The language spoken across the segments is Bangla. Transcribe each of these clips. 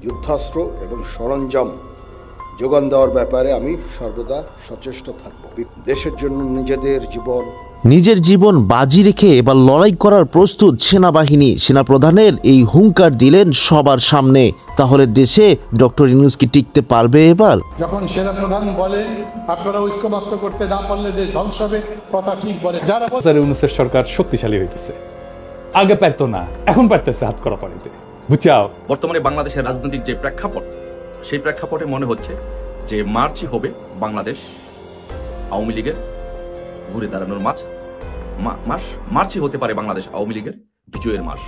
যুদ্ধাস্ত্র এবং সরঞ্জাম যোগান দেওয়ার ব্যাপারে আমি সর্বদা সচেষ্ট থাকব। দেশের জন্য নিজের জীবন বাজি রেখে এবার লড়াই করার প্রস্তুত সেনাবাহিনী। সেনাপ্রধানের এই হুঙ্কার দিলেন সবার সামনে। তাহলে দেশে ডক্টর ইউনূস কি টিকতে পারবে এবার? যখন সেনাপ্রধান বলে আপনারা ঐক্যমত্য করতে না পারলে দেশ ধ্বংস হবে, কথা ঠিক বলে। যারা ইউনূসের সরকার শক্তিশালী হইতেছে, আগে পারতো না, এখন পারতেছে হাত করা পানিতে। বুঝছাও, বর্তমানে বাংলাদেশের রাজনৈতিক যে প্রেক্ষাপট, সেই প্রেক্ষাপটে মনে হচ্ছে যে মার্চই হবে বাংলাদেশ আওয়ামী লীগের ঘুরে দাঁড়ানোর মাস। মার্চই হতে পারে বাংলাদেশ আওয়ামী লীগের বিজয়ের মাস।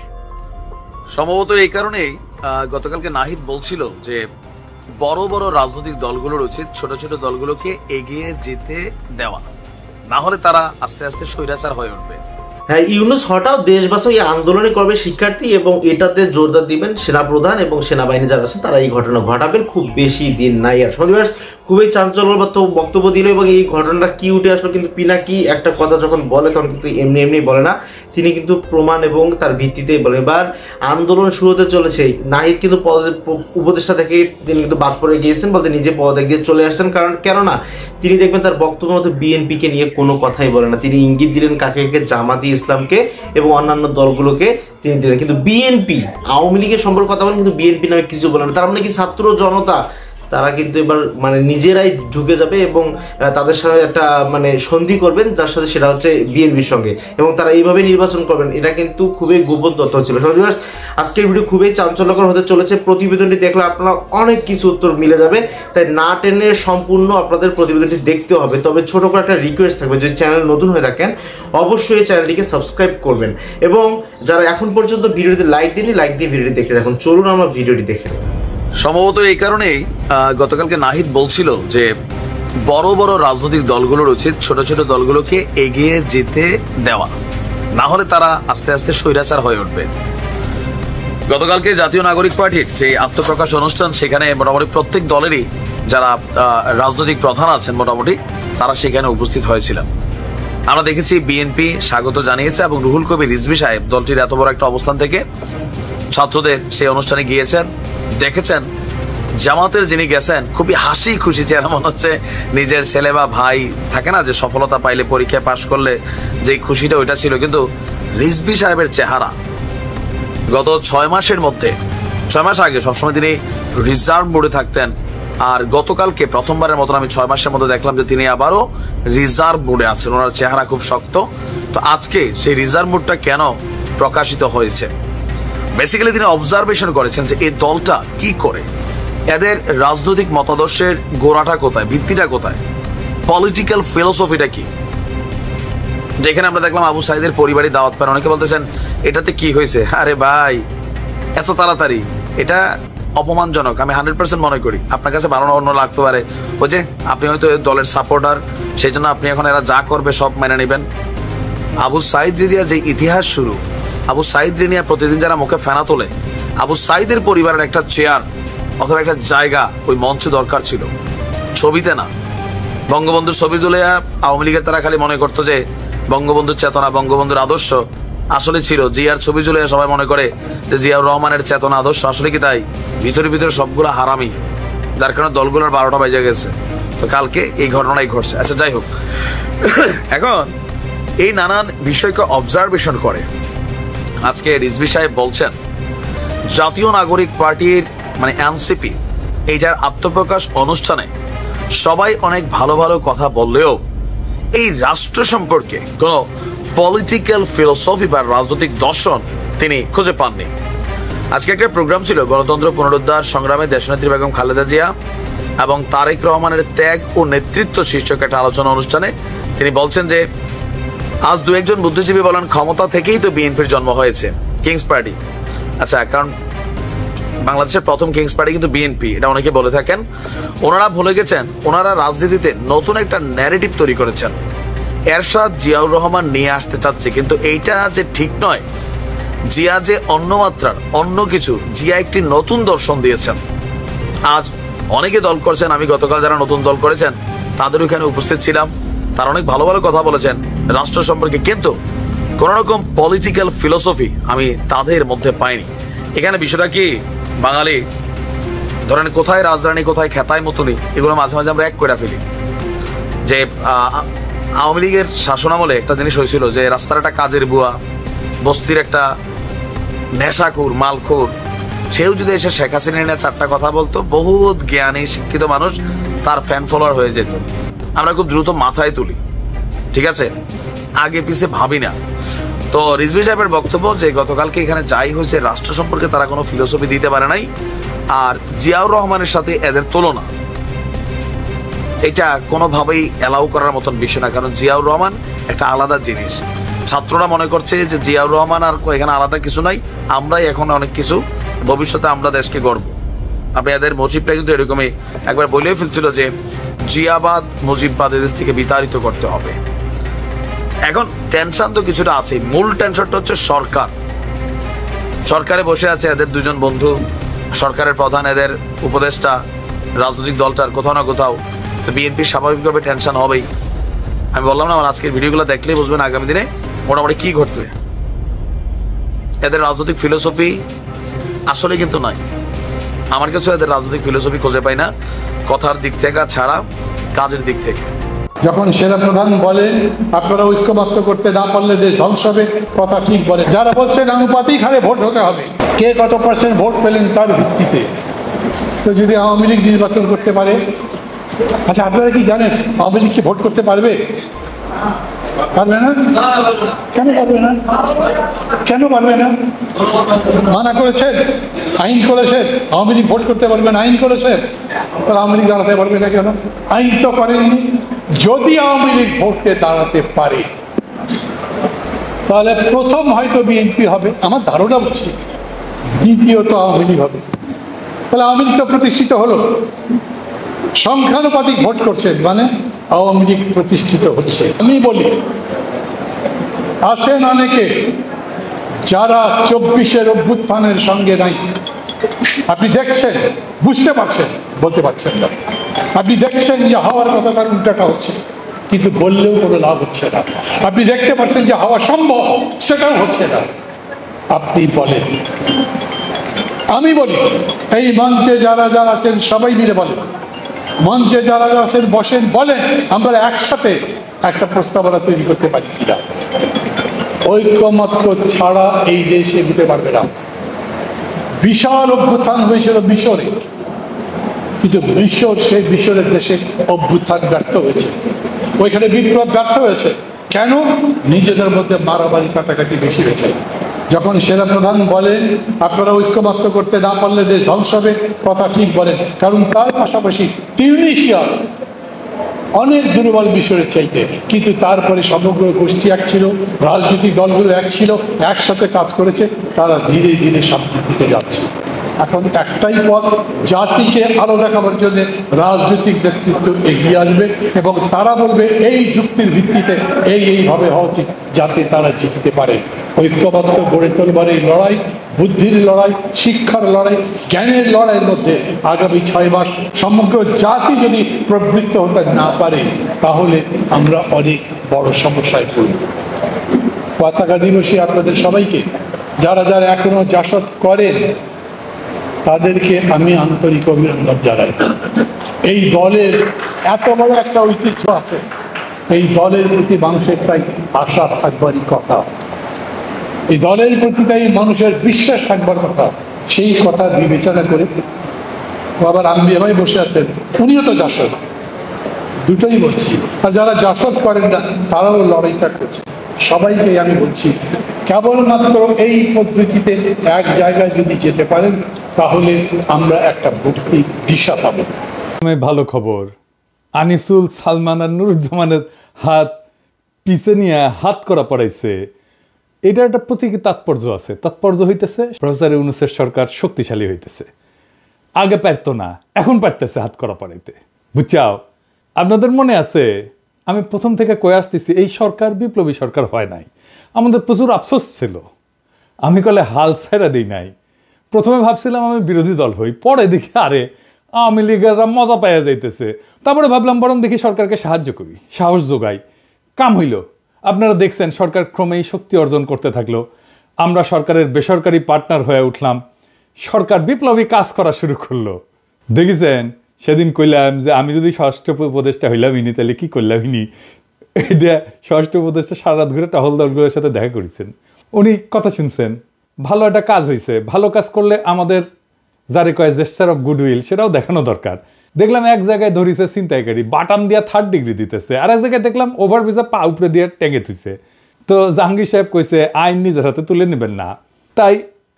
সম্ভবত এই কারণেই গতকালকে নাহিদ বলছিল যে বড় বড় রাজনৈতিক দলগুলোর উচিত ছোট ছোট দলগুলোকে এগিয়ে যেতে দেওয়া, না হলে তারা আস্তে আস্তে স্বৈরাচার হয়ে উঠবে। হ্যাঁ, ইউনূস হটাও দেশ বাঁচাও এই আন্দোলনে করবে শিক্ষার্থী, এবং এটাতে জোরদার দিবেন সেনাপ্রধান এবং সেনাবাহিনী যারা আছে তারা এই ঘটনা ঘটাবেন। খুব বেশি দিন নাই আর। শনিবার খুবই চাঞ্চল্যকর বক্তব্য দিল এবং এই ঘটনাটা কি উঠে আসলো, কিন্তু পিনাকি একটা কথা যখন বলে তখন কিন্তু এমনি এমনি বলে না, তিনি কিন্তু প্রমাণ এবং তার ভিত্তিতেই বলে। এবার আন্দোলন শুরু হতে চলেছে। নাহিদ কিন্তু উপদেষ্টা থেকে তিনি কিন্তু বাদ পড়ে গিয়েছেন, বলতে নিজে পদত্যাগ দিয়ে চলে আসছেন। কারণ কেননা তিনি দেখবেন তার বক্তব্যের মধ্যে বিএনপিকে নিয়ে কোনো কথাই বলে না। তিনি ইঙ্গিত দিলেন কাকে কাকে, জামাতি ইসলামকে এবং অন্যান্য দলগুলোকে তিনি দিলেন, কিন্তু বিএনপি আওয়ামী লীগের সম্পর্কে কথা বলেন, কিন্তু বিএনপি নামে কিছু বলে না। তার মানে কি ছাত্র জনতা তারা কিন্তু এবার নিজেরাই ঢুকে যাবে এবং তাদের সাথে একটা সন্ধি করবেন, যার সাথে সেটা হচ্ছে বিএনপির সঙ্গে, এবং তারা এইভাবে নির্বাচন করবেন। এটা কিন্তু খুবই গোপন তথ্য ছিল। আজকের ভিডিও খুবই চাঞ্চল্যকর হতে চলেছে। প্রতিবেদনটি দেখলে আপনারা অনেক কিছু উত্তর মিলে যাবে, তাই না টেনে সম্পূর্ণ আপনাদের প্রতিবেদনটি দেখতে হবে। তবে ছোট করে একটা রিকোয়েস্ট থাকবে, যদি চ্যানেল নতুন হয়ে থাকেন অবশ্যই এই চ্যানেলটিকে সাবস্ক্রাইব করবেন, এবং যারা এখন পর্যন্ত ভিডিওতে লাইক দিনই লাইক দিয়ে ভিডিওটি দেখতে থাকুন। চলুন আমরা ভিডিওটি দেখে। সম্ভবত এই কারণেই গতকালকে নাহিদ বলছিল যে বড় বড় রাজনৈতিক দলগুলোর উচিত ছোট ছোট দলগুলোকে এগিয়ে যেতে দেওয়া, না হলে তারা আস্তে আস্তে স্বৈরাচার হয়ে উঠবে। গতকালকে জাতীয় নাগরিক পার্টির যে আত্মপ্রকাশ অনুষ্ঠান, সেখানে মোটামুটি প্রত্যেক দলেরই যারা রাজনৈতিক প্রধান আছেন মোটামুটি তারা সেখানে উপস্থিত হয়েছিলেন। আমরা দেখেছি বিএনপি স্বাগত জানিয়েছে, এবং রুহুল কবির রিজভী সাহেব দলটির এত বড় একটা অবস্থান থেকে ছাত্রদের সেই অনুষ্ঠানে গিয়েছেন। দেখেছেন জামাতের যিনি গেছেন খুবই হাসি খুশি চেহারা, মনে হচ্ছে নিজের ছেলে বা ভাই থাকে না যে সফলতা পাইলে পরীক্ষায় পাশ করলে যে খুশিটা ওইটা ছিল, কিন্তু রিজভী সাহেবের চেহারা গত 6 মাসের মধ্যে, 6 মাস আগে সবসময় তিনি রিজার্ভ মোডে থাকতেন, আর গতকালকে প্রথমবারের মতন আমি 6 মাসের মধ্যে দেখলাম যে তিনি আবারও রিজার্ভ মোডে আছেন। ওনার চেহারা খুব শক্ত। তো আজকে সেই রিজার্ভ মোডটা কেন প্রকাশিত হয়েছে? বেসিক্যালি তিনি অবজারভেশন করেছেন যে এই দলটা কি করে, এদের রাজনৈতিক মতাদর্শের গোড়াটা কোথায়, ভিত্তিটা কোথায়, পলিটিক্যাল ফিলোসফিটা কি। যেখানে আমরা দেখলাম আবু সাইদের পরিবারই দাওয়াত পান। অনেকে বলতেছেন এটাতে কি হয়েছে? আরে ভাই, এত তাড়াতাড়ি এটা অপমানজনক। আমি 100% মনে করি আপনার কাছে ভালো অন্য লাগতে পারে, ওই যে আপনি হয়তো দলের সাপোর্টার, সেই জন্য আপনি এখন এরা যা করবে সব মেনে নেবেন। আবু সাইদ রিদিয়া যে ইতিহাস শুরু, আবু সাইদ রিনিয়া প্রতিদিন যারা মুখে ফেনা তোলে, আবু সাইদের পরিবারের একটা চেয়ার অথবা একটা জায়গা ওই মঞ্চে দরকার ছিল, ছবিতে না। বঙ্গবন্ধুর ছবি তুলে আওয়ামী লীগের তারা খালি মনে করতো যে বঙ্গবন্ধুর চেতনা, বঙ্গবন্ধুর আদর্শ আসলে ছিল। জিয়ার ছবি তুলে সবাই মনে করে যে জিয়াউর রহমানের চেতনা আদর্শ, আসলে কি তাই? ভিতরে ভিতরে সবগুলো হারামি, যার কারণে দলগুলোর 12টা বাজে গেছে। তো কালকে এই ঘটনাই ঘটছে। আচ্ছা, যাই হোক, এখন এই নানান বিষয়কে অবজারভেশন করে আজকে রিজভী সাহেব বলছেন জাতীয় নাগরিক পার্টির এনসিপি এইটার আত্মপ্রকাশ অনুষ্ঠানে সবাই অনেক ভালো ভালো কথা বললেও এই রাষ্ট্র সম্পর্কে কোনো পলিটিক্যাল ফিলোসফি বা রাজনৈতিক দর্শন তিনি খুঁজে পাননি। আজকে একটা প্রোগ্রাম ছিল গণতন্ত্র পুনরুদ্ধার সংগ্রামে দেশনেত্রী বেগম খালেদা জিয়া এবং তারেক রহমানের ত্যাগ ও নেতৃত্ব শীর্ষক একটা আলোচনা অনুষ্ঠানে তিনি বলছেন যে আজ 2-1 বুদ্ধিজীবী বলেন ক্ষমতা থেকেই তো বিএনপির জন্ম হয়েছে, কিংস পার্টি। আচ্ছা, কারণ বাংলাদেশের প্রথম কিংস পার্টি কিন্তু বিএনপি, এটা অনেকে বলে থাকেন। ওনারা ভুলে গেছেন ওনারা রাজনীতিতে নতুন একটা ন্যারেটিভ তৈরি করেছেন। এরশাদ জিয়াউর রহমান নিয়ে আসতে চাচ্ছে, কিন্তু এইটা যে ঠিক নয়। জিয়া যে অন্য মাত্রার অন্য কিছু, জিয়া একটি নতুন দর্শন দিয়েছেন। আজ অনেকে দল করছেন, আমি গতকাল যারা নতুন দল করেছেন তাদের ওখানে উপস্থিত ছিলাম, তারা অনেক ভালো ভালো কথা বলেছেন রাষ্ট্র সম্পর্কে, কিন্তু কোন রকম পলিটিক্যাল ফিলোসফি আমি তাদের মধ্যে পাইনি। এখানে বিষয়টা কি, বাঙালি ধরেন কোথায় রাজধানী কোথায় খেতায় মতনি, এগুলো মাঝে মাঝে আমরা এক করে ফেলি। যে আওয়ামী লীগের শাসনামলে একটা জিনিস হয়েছিল যে রাস্তার একটা কাজের বুয়া, বস্তির একটা নেশাখোর মালখোর, সেও যদি এসে শেখ হাসিনা নিয়ে 4টা কথা বলতো, বহুত জ্ঞানী শিক্ষিত মানুষ তার ফ্যান ফলোয়ার হয়ে যেত। আমরা খুব দ্রুত মাথায় তুলি, ঠিক আছে, আগে পিছে ভাবি না। তো রিজভী সাহেবের বক্তব্য যে গতকালকে এখানে যাই হয়েছে রাষ্ট্র সম্পর্কে তারা কোনো ফিলোসফি দিতে পারে নাই, আর জিয়াউর রহমানের সাথে এদের তুলনা, এটা কোনোভাবেই অ্যালাউ করার মতন বিষয় না। কারণ জিয়াউর রহমান একটা আলাদা জিনিস। ছাত্ররা মনে করছে যে জিয়াউর রহমান আর এখানে আলাদা কিছু নাই, আমরাই এখন অনেক কিছু, ভবিষ্যতে আমরা দেশকে গড়ব। আপনি এদের মুজিবটা কিন্তু এরকমই একবার বলেই ফেলছিল যে জিয়াবাদ মুজিববাদ এদেশ থেকে বিতাড়িত করতে হবে। এখন টেনশন তো কিছুটা আছে, মূল টেনশনটা হচ্ছে সরকারে বসে আছে এদের দুজন বন্ধু, সরকারের প্রধান, এদের উপদেষ্টা, রাজনৈতিক দলটার কোথাও না কোথাও। তো বিএনপি স্বাভাবিকভাবে টেনশন হবেই। আমি বললাম না, আমার আজকের ভিডিওগুলো দেখলেই বুঝবেন আগামী দিনে মোটামুটি কি ঘটবে। এদের রাজনৈতিক ফিলোসফি আসলে কিন্তু নাই। আমার কাছে এদের রাজনৈতিক ফিলোসফি খুঁজে পাই না, কথার দিক থেকে ছাড়া কাজের দিক থেকে। যখন সেনাপ্রধান বলেন আপনারা ঐক্যমত্য করতে না পারলে দেশ ধ্বংস হবে, কথা ঠিক বলে। যারা বলছেন আনুপাতিক হারে ভোট হতে হবে, কে কত পার্সেন্ট ভোট পেলেন তার ভিত্তিতে, তো যদি আওয়ামী লীগ নির্বাচন করতে পারে, আচ্ছা আপনারা কি জানেন আওয়ামী লীগ কি ভোট করতে পারবে? পারবে না? কেন পারবে না? কেন পারবে না? মানা করেছেন, আইন করেছেন, আওয়ামী লীগ ভোট করতে পারবেন, আইন করেছেন, তাহলে আওয়ামী লীগ দাঁড়াতে পারবে না কেন? আইন তো করেননি। যদি আওয়ামী লীগ ভোটে দাঁড়াতে পারে তাহলে প্রথম হয়তো বিএনপি হবে, আমার ধারণা বলছি, দ্বিতীয়ত আওয়ামী লীগ হবে। তাহলে আওয়ামী লীগ তো প্রতিষ্ঠিত হলো। সংখ্যানুপাতিক ভোট করছেন মানে আওয়ামী লীগ প্রতিষ্ঠিত হচ্ছে। আমি বলি, আছেন অনেকে যারা 24-এর অভ্যুত্থানের সঙ্গে নাই। আপনি দেখছেন, বুঝতে পারছেন, বলতে পারছেন না। আপনি দেখছেন যে হওয়ার কথা তার উল্টাটা হচ্ছে, কিন্তু বললেও কোনো লাভ হচ্ছে না। আপনি দেখতে পাচ্ছেন যে হওয়া সম্ভব, সেটাও হচ্ছে না। আপনি বলেন, আমি বলি, এই মঞ্চে যারা যারা আছেন সবাই মিলে বলেন, মঞ্চে যারা যারা আছেন বসেন, বলেন আমরা একসাথে একটা প্রস্তাবনা তৈরি করতে পারি কিনা। ঐক্যমত্য ছাড়া এই দেশ এগোতে পারবে না। বিশাল অভ্যুত্থান হয়েছিল মিশরে, কিন্তু সেই মিশরের দেশে অভ্যুত্থান ব্যর্থ হয়েছে, ওইখানে বিপ্লব ব্যর্থ হয়েছে। কেন? নিজেদের মধ্যে মারামারি কাটাকাটি বেশি হয়েছে। যখন সেনাপ্রধান বলেন আপনারা ঐক্যমত্য করতে না পারলে দেশ ধ্বংস হবে, কথা ঠিক বলেন। কারণ তার পাশাপাশি তিউনিসিয়া অনেক দুর্বল মিশরের চাইতে, কিন্তু তারপরে সমগ্র গোষ্ঠী এক ছিল, রাজনৈতিক দলগুলো এক ছিল, একসাথে কাজ করেছে, তারা ধীরে ধীরে সামনের দিকে যাচ্ছে। এখন একটাই পথ, জাতিকে আলো দেখাবার জন্য রাজনৈতিক নেতৃত্ব এগিয়ে আসবে এবং তারা বলবে এই যুক্তির ভিত্তিতে এইভাবে হওয়া উচিত, যাতে তারা জিততে পারে। ঐক্যবদ্ধ গড়ে তোলবার এই লড়াই, বুদ্ধির লড়াই, শিক্ষার লড়াই, জ্ঞানের লড়াইয়ের মধ্যে আগামী 6 মাস সমগ্র জাতি যদি প্রবৃত্ত হতে না পারে, তাহলে আমরা অনেক বড় সমস্যায় পড়ব। পতাকা দিবসে আপনাদের সবাইকে, যারা যারা এখনো জাসদ করেন, তাদেরকে আমি আন্তরিক অভিনন্দন জানাই। এই দলের এত বড় একটা ঐতিহ্য আছে, এই দলের প্রতি মানুষের তাই আশা থাকবারই কথা, এই দলের প্রতি তাই মানুষের বিশ্বাস থাকবার কথা। সেই কথা বিবেচনা করে আবার আম্বি ভাই বসে আছেন, উনিও তো জাসদ, দুটোই বলছি। আর যারা জাসদ করেন না তারাও লড়াইটা করছে। সবাইকে আমি বলছি, কেবলমাত্র এই পদ্ধতিতে এক জায়গায় যদি যেতে পারেন, তাহলে আমরা একটা ভৌতিক দিশা পাবো। ভালো খবর, আনিসুল, সালমান আর নুরুজ্জামানের হাত পিছে নিয়ে হাত করা পড়াইছে। এটা একটা প্রতীকী তাৎপর্য আছে। তাৎপর্য হইতেছে প্রফেসর ইউনূসের সরকার শক্তিশালী হইতেছে। আগে পারতো না, এখন পারতেছে হাত করা পড়াইতে। বুঝছাও? আপনাদের মনে আছে আমি প্রথম থেকে কয়ে আসতেছি এই সরকার বিপ্লবী সরকার হয় নাই। আমাদের প্রচুর আফসোস ছিল। আমি কলে হাল ছেড়ে দিই নাই। প্রথমে ভাবছিলাম আমি বিরোধী দল হই, পরে দেখি আরে আওয়ামী লীগেরা মজা পাইয়া যাইতেছে। তারপরে ভাবলাম বরং দেখি সরকারকে সাহায্য করি, সাহস যোগাই। কাম হইল। আপনারা দেখছেন সরকার ক্রমেই শক্তি অর্জন করতে থাকলো। আমরা সরকারের বেসরকারি পার্টনার হয়ে উঠলাম। সরকার বিপ্লবী কাজ করা শুরু করলো। দেখেছেন সেদিন কইলাম যে আমি যদি ষষ্ঠ উপদেষ্টা হইলাম ইনি তাহলে কি করলাম ইনি, এটা ষষ্ঠ উপদেষ্টা সারা রাত ঘুরে টহল দলগুলোর সাথে দেখা করেছেন। উনি কথা শুনছেন, ভালো একটা কাজ হয়েছে, ভালো কাজ করলে আমাদের যারে কয় জেস্টার অফ গুডউইল সেটাও দেখানো দরকার। দেখলাম এক জায়গায় ধরিছে ছিনতাইকারী, বাটাম দিয়া 3rd ডিগ্রি দিতেছে, আর এক জায়গায় দেখলাম ওভারব্রিজে পা উপরে দিয়ে টেঙে থুইছে। তো জাহাঙ্গীর সাহেব কইছে আইন নিজের হাতে তুলে নেবেন না। তাই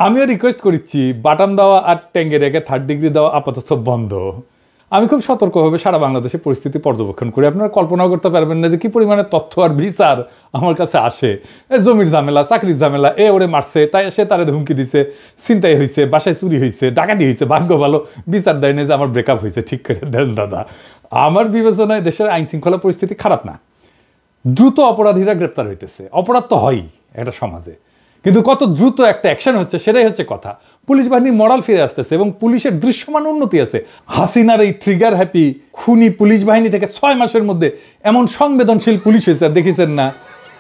আমিও রিকোয়েস্ট করেছি বাটাম দেওয়া আর ট্যাঙ্গে রেখে 3rd ডিগ্রি দেওয়া আপাতত বন্ধ। আমি খুব সতর্কভাবে সারা বাংলাদেশের পরিস্থিতি পর্যবেক্ষণ করি। আপনারা কল্পনাও করতে পারবেন না যে কি পরিমাণে তথ্য আর বিচার আমার কাছে আসে। জমির ঝামেলা, চাকরির ঝামেলা, ওরে মারছে, তাই সে তারে হুমকি দিছে, ছিনতাই হয়েছে, বাসায় চুরি হয়েছে, ডাকাতি হয়েছে, ভাগ্য ভালো বিচার দেয় না যে আমার ব্রেকআপ হয়েছে, ঠিক করে দেন দাদা। আমার বিবেচনায় দেশের আইন শৃঙ্খলা পরিস্থিতি খারাপ না, দ্রুত অপরাধীরা গ্রেপ্তার হইতেছে। অপরাধ তো হয়ই একটা সমাজে, কিন্তু কত দ্রুত একটা অ্যাকশন হচ্ছে সেটাই হচ্ছে কথা। পুলিশ বাহিনীর মরাল ফিরে আসতেছে এবং পুলিশের দৃশ্যমান উন্নতি আছে। হাসিনার এই ট্রিগার হ্যাপি খুনি পুলিশ বাহিনী থেকে 6 মাসের মধ্যে এমন সংবেদনশীল পুলিশ হয়েছে, দেখেছেন না?